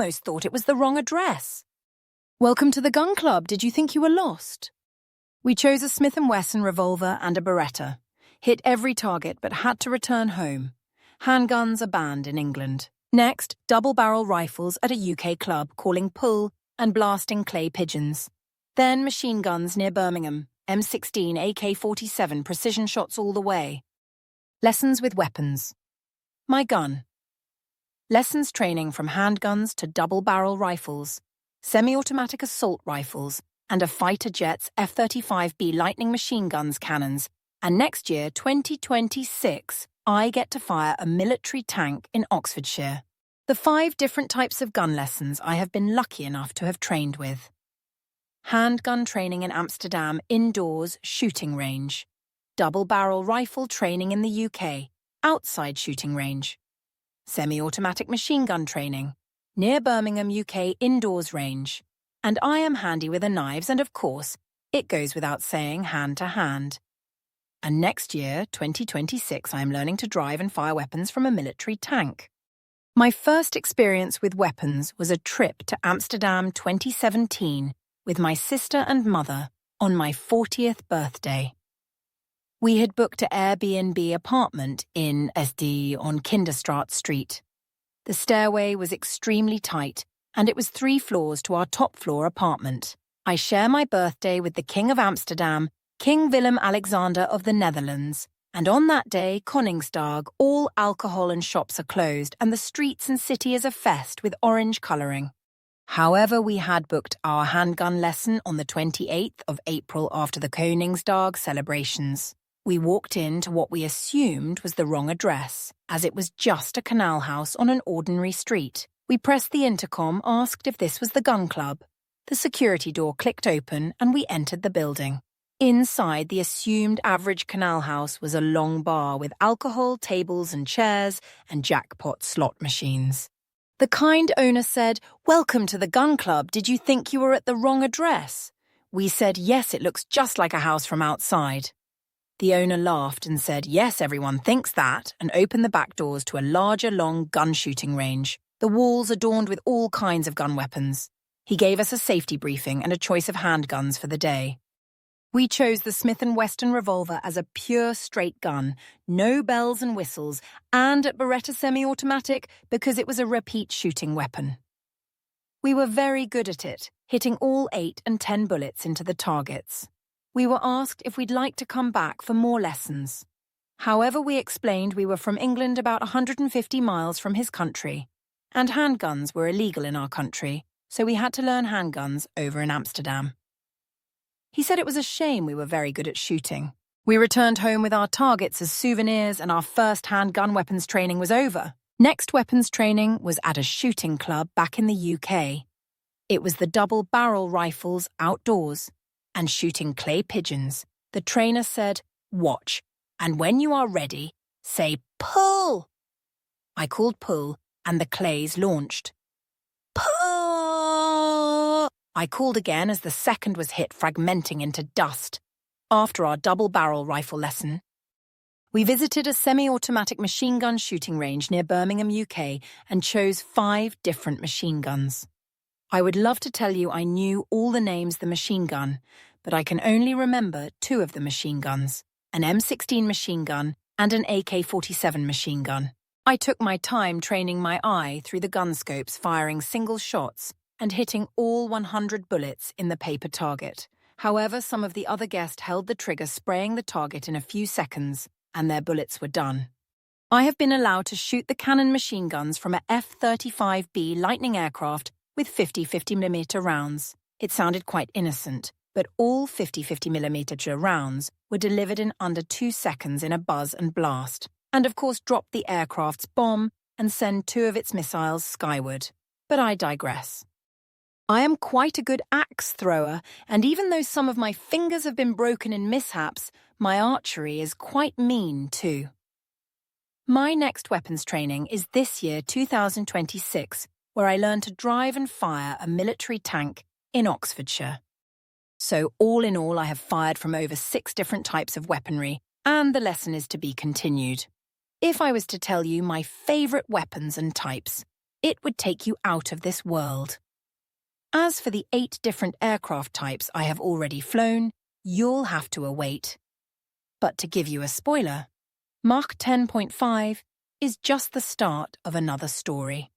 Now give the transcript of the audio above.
almost thought it was the wrong address. Welcome to the gun club. Did you think you were lost? We chose a Smith & Wesson revolver and a Beretta. Hit every target but had to return home. Handguns are banned in England. Next, double-barrel rifles at a UK club calling pull and blasting clay pigeons. Then machine guns near Birmingham, M16, AK-47, precision shots all the way. Lessons with weapons. My gun. Lessons training from handguns to double-barrel rifles, semi-automatic assault rifles, and a fighter jet's F-35B Lightning machine guns cannons. And next year, 2026, I get to fire a military tank in Oxfordshire. The 5 different types of gun lessons I have been lucky enough to have trained with. Handgun training in Amsterdam indoors shooting range. Double-barrel rifle training in the UK, outside shooting range. Semi-automatic machine gun training, near Birmingham, UK indoors range. And I am handy with the knives and, of course, it goes without saying, hand-to-hand. And next year, 2026, I am learning to drive and fire weapons from a military tank. My first experience with weapons was a trip to Amsterdam 2017 with my sister and mother on my 40th birthday. We had booked an Airbnb apartment in SD on Kinderstraat Street. The stairway was extremely tight, and it was 3 floors to our top-floor apartment. I share my birthday with the King of Amsterdam, King Willem-Alexander of the Netherlands, and on that day, Koningsdag, all alcohol and shops are closed, and the streets and city is a fest with orange colouring. However, we had booked our handgun lesson on the 28th of April after the Koningsdag celebrations. We walked into what we assumed was the wrong address, as it was just a canal house on an ordinary street. We pressed the intercom, asked if this was the gun club. The security door clicked open and we entered the building. Inside the assumed average canal house was a long bar with alcohol, tables and chairs, and jackpot slot machines. The kind owner said, "Welcome to the gun club. Did you think you were at the wrong address?" We said, "Yes, it looks just like a house from outside." The owner laughed and said, "Yes, everyone thinks that," and opened the back doors to a larger, long gun shooting range, the walls adorned with all kinds of gun weapons. He gave us a safety briefing and a choice of handguns for the day. We chose the Smith & Wesson revolver as a pure straight gun, no bells and whistles, and at Beretta semi-automatic because it was a repeat shooting weapon. We were very good at it, hitting all 8 and 10 bullets into the targets. We were asked if we'd like to come back for more lessons. However, we explained we were from England about 150 miles from his country, and handguns were illegal in our country, so we had to learn handguns over in Amsterdam. He said it was a shame we were very good at shooting. We returned home with our targets as souvenirs and our first-hand gun weapons training was over. Next weapons training was at a shooting club back in the UK. It was the double-barrel rifles outdoors and shooting clay pigeons. The trainer said, "Watch, and when you are ready, say pull." I called pull and the clays launched. Pull! I called again as the second was hit, fragmenting into dust. After our double-barrel rifle lesson, we visited a semi-automatic machine gun shooting range near Birmingham, UK, and chose 5 different machine guns. I would love to tell you I knew all the names of the machine gun, but I can only remember 2 of the machine guns, an M16 machine gun and an AK-47 machine gun. I took my time training my eye through the gun scopes, firing single shots and hitting all 100 bullets in the paper target. However, some of the other guests held the trigger, spraying the target in a few seconds, and their bullets were done. I have been allowed to shoot the cannon machine guns from a F-35B Lightning aircraft with 50-50mm rounds. It sounded quite innocent, but all 50-50mm rounds were delivered in under 2 seconds in a buzz and blast, and of course drop the aircraft's bomb and send 2 of its missiles skyward. But I digress. I am quite a good axe thrower, and even though some of my fingers have been broken in mishaps, my archery is quite mean too. My next weapons training is this year, 2026, where I learn to drive and fire a military tank in Oxfordshire. So all in all, I have fired from over 6 different types of weaponry, and the lesson is to be continued. If I was to tell you my favourite weapons and types, It would take you out of this world. As for the 8 different aircraft types I have already flown, you'll have to await. But to give you a spoiler, Mach 10.5 is just the start of another story.